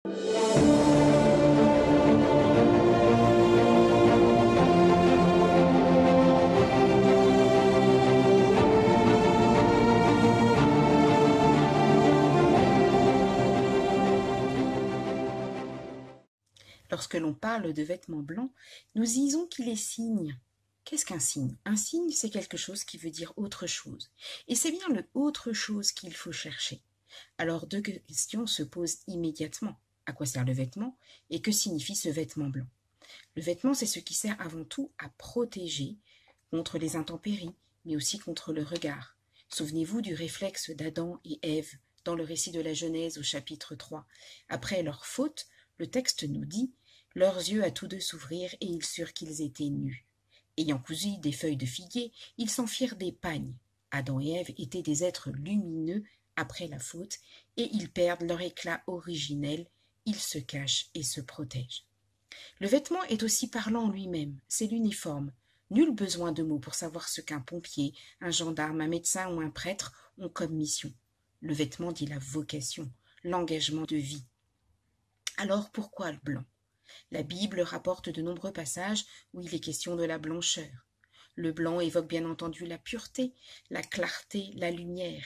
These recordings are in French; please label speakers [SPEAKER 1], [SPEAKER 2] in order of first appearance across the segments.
[SPEAKER 1] Lorsque l'on parle de vêtements blancs, nous disons qu'il est signe. Qu'est-ce qu'un signe? Un signe, c'est quelque chose qui veut dire autre chose. Et c'est bien le autre chose qu'il faut chercher. Alors deux questions se posent immédiatement. À quoi sert le vêtement et que signifie ce vêtement blanc? Le vêtement, c'est ce qui sert avant tout à protéger contre les intempéries, mais aussi contre le regard. Souvenez-vous du réflexe d'Adam et Ève dans le récit de la Genèse au chapitre 3. Après leur faute, le texte nous dit « Leurs yeux à tous deux s'ouvrirent et ils surent qu'ils étaient nus. Ayant cousu des feuilles de figuier, ils s'en firent des pagnes. Adam et Ève étaient des êtres lumineux après la faute et ils perdent leur éclat originel, ils se cachent et se protègent. » Le vêtement est aussi parlant en lui-même, c'est l'uniforme. Nul besoin de mots pour savoir ce qu'un pompier, un gendarme, un médecin ou un prêtre ont comme mission. Le vêtement dit la vocation, l'engagement de vie. Alors pourquoi le blanc? La Bible rapporte de nombreux passages où il est question de la blancheur. Le blanc évoque bien entendu la pureté, la clarté, la lumière.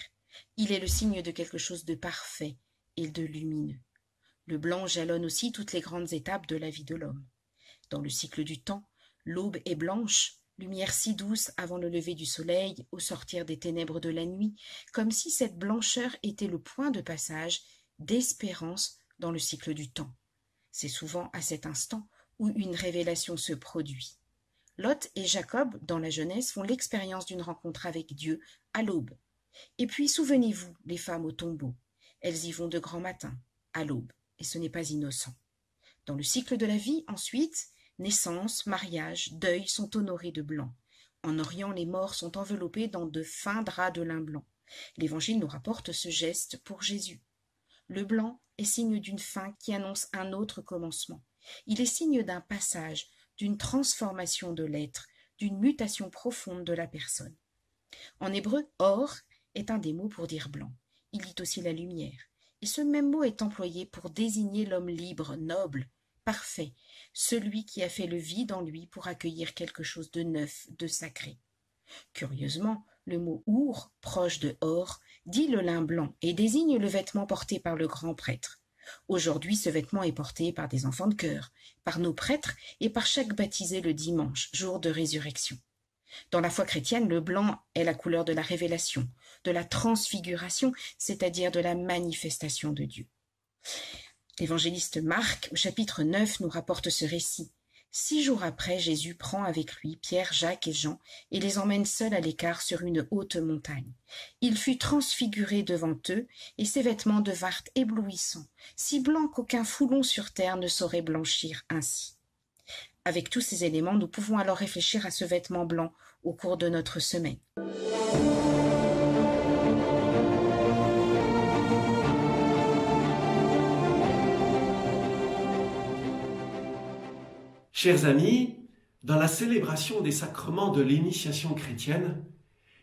[SPEAKER 1] Il est le signe de quelque chose de parfait et de lumineux. Le blanc jalonne aussi toutes les grandes étapes de la vie de l'homme. Dans le cycle du temps, l'aube est blanche, lumière si douce avant le lever du soleil, au sortir des ténèbres de la nuit, comme si cette blancheur était le point de passage d'espérance dans le cycle du temps. C'est souvent à cet instant où une révélation se produit. Lot et Jacob, dans la Genèse, font l'expérience d'une rencontre avec Dieu à l'aube. Et puis, souvenez-vous, les femmes au tombeau. Elles y vont de grand matin, à l'aube, et ce n'est pas innocent. Dans le cycle de la vie, ensuite, naissance, mariage, deuil sont honorés de blanc. En Orient, les morts sont enveloppés dans de fins draps de lin blanc. L'Évangile nous rapporte ce geste pour Jésus. Le blanc est signe d'une fin qui annonce un autre commencement. Il est signe d'un passage, d'une transformation de l'être, d'une mutation profonde de la personne. En hébreu, or est un des mots pour dire blanc. Il dit aussi la lumière. Et ce même mot est employé pour désigner l'homme libre, noble, parfait, celui qui a fait le vide en lui pour accueillir quelque chose de neuf, de sacré. Curieusement, le mot « our », proche de « or », dit le lin blanc et désigne le vêtement porté par le grand prêtre. Aujourd'hui, ce vêtement est porté par des enfants de chœur, par nos prêtres et par chaque baptisé le dimanche, jour de résurrection. Dans la foi chrétienne, le blanc est la couleur de la révélation, de la transfiguration, c'est-à-dire de la manifestation de Dieu. L'évangéliste Marc, au chapitre 9, nous rapporte ce récit. 6 jours après, Jésus prend avec lui Pierre, Jacques et Jean et les emmène seuls à l'écart sur une haute montagne. Il fut transfiguré devant eux et ses vêtements devinrent éblouissants, si blancs qu'aucun foulon sur terre ne saurait blanchir ainsi. Avec tous ces éléments, nous pouvons alors réfléchir à ce vêtement blanc au cours de notre semaine.
[SPEAKER 2] Chers amis, dans la célébration des sacrements de l'initiation chrétienne,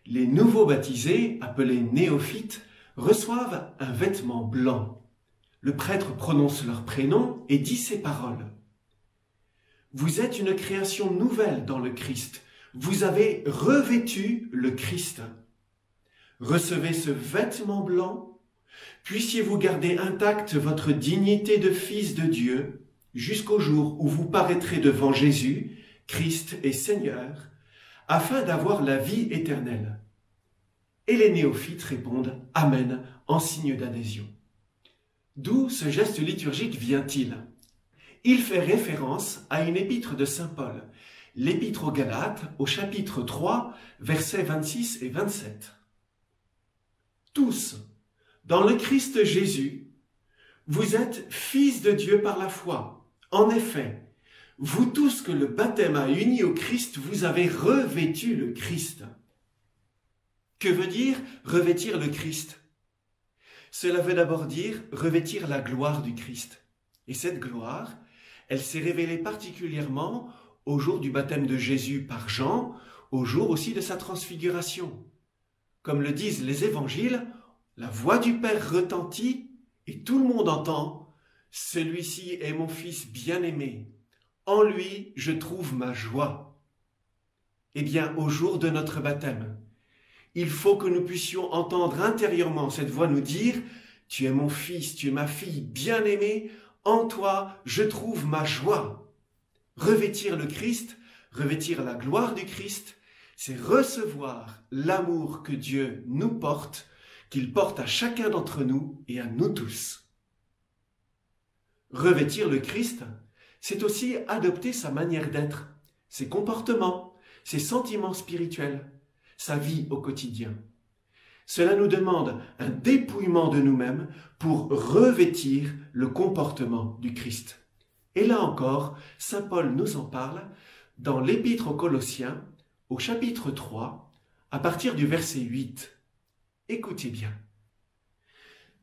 [SPEAKER 2] les nouveaux baptisés, appelés néophytes, reçoivent un vêtement blanc. Le prêtre prononce leur prénom et dit ces paroles. « Vous êtes une création nouvelle dans le Christ. Vous avez revêtu le Christ. Recevez ce vêtement blanc. Puissiez-vous garder intacte votre dignité de fils de Dieu jusqu'au jour où vous paraîtrez devant Jésus, Christ et Seigneur, afin d'avoir la vie éternelle. » Et les néophytes répondent « Amen » en signe d'adhésion. D'où ce geste liturgique vient-il? Il fait référence à une épître de saint Paul, l'épître aux Galates, au chapitre 3, versets 26 et 27. « Tous, dans le Christ Jésus, vous êtes fils de Dieu par la foi. En effet, vous tous que le baptême a unis au Christ, vous avez revêtu le Christ. » Que veut dire revêtir le Christ? Cela veut d'abord dire revêtir la gloire du Christ. Et cette gloire, elle s'est révélée particulièrement au jour du baptême de Jésus par Jean, au jour aussi de sa transfiguration. Comme le disent les évangiles, la voix du Père retentit et tout le monde entend Celui-ci est mon Fils bien-aimé. En lui, je trouve ma joie. Eh bien, au jour de notre baptême, il faut que nous puissions entendre intérieurement cette voix nous dire « Tu es mon fils, tu es ma fille bien-aimée, en toi, je trouve ma joie. » Revêtir le Christ, revêtir la gloire du Christ, c'est recevoir l'amour que Dieu nous porte, qu'il porte à chacun d'entre nous et à nous tous. Revêtir le Christ, c'est aussi adopter sa manière d'être, ses comportements, ses sentiments spirituels, sa vie au quotidien. Cela nous demande un dépouillement de nous-mêmes pour revêtir le comportement du Christ. Et là encore, saint Paul nous en parle dans l'Épître aux Colossiens, au chapitre 3, à partir du verset 8. Écoutez bien.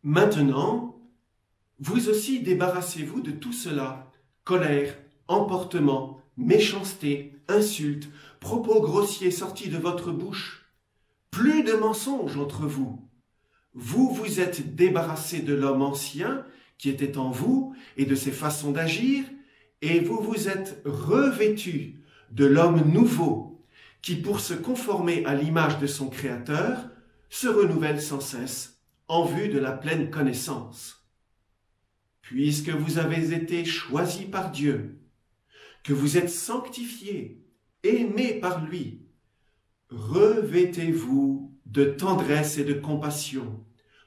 [SPEAKER 2] Maintenant, vous aussi débarrassez-vous de tout cela, colère, emportement, méchanceté, insultes, propos grossiers sortis de votre bouche. Plus de mensonges entre vous. Vous vous êtes débarrassés de l'homme ancien qui était en vous et de ses façons d'agir, et vous vous êtes revêtus de l'homme nouveau qui, pour se conformer à l'image de son Créateur, se renouvelle sans cesse en vue de la pleine connaissance. Puisque vous avez été choisis par Dieu, que vous êtes sanctifiés, aimés par lui, revêtez-vous de tendresse et de compassion,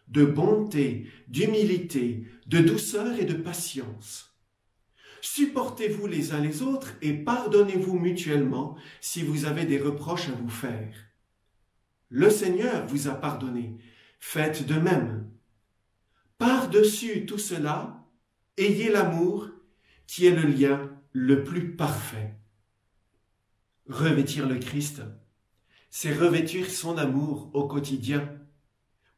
[SPEAKER 2] de bonté, d'humilité, de douceur et de patience. Supportez-vous les uns les autres et pardonnez-vous mutuellement si vous avez des reproches à vous faire. Le Seigneur vous a pardonné, faites de même. Par-dessus tout cela, ayez l'amour qui est le lien le plus parfait. Revêtir le Christ, c'est revêtir son amour au quotidien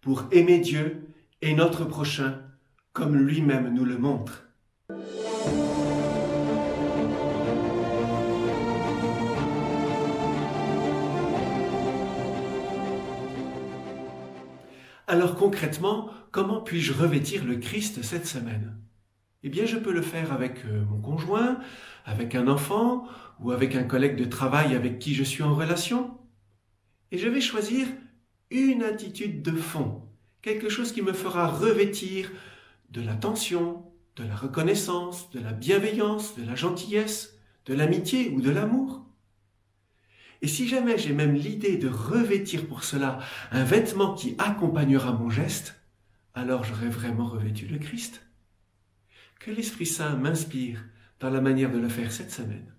[SPEAKER 2] pour aimer Dieu et notre prochain comme lui-même nous le montre. Alors concrètement, comment puis-je revêtir le Christ cette semaine? Eh bien, je peux le faire avec mon conjoint, avec un enfant ou avec un collègue de travail avec qui je suis en relation. Et je vais choisir une attitude de fond, quelque chose qui me fera revêtir de l'attention, de la reconnaissance, de la bienveillance, de la gentillesse, de l'amitié ou de l'amour. Et si jamais j'ai même l'idée de revêtir pour cela un vêtement qui accompagnera mon geste, alors j'aurai vraiment revêtu le Christ. Que l'Esprit Saint m'inspire dans la manière de le faire cette semaine.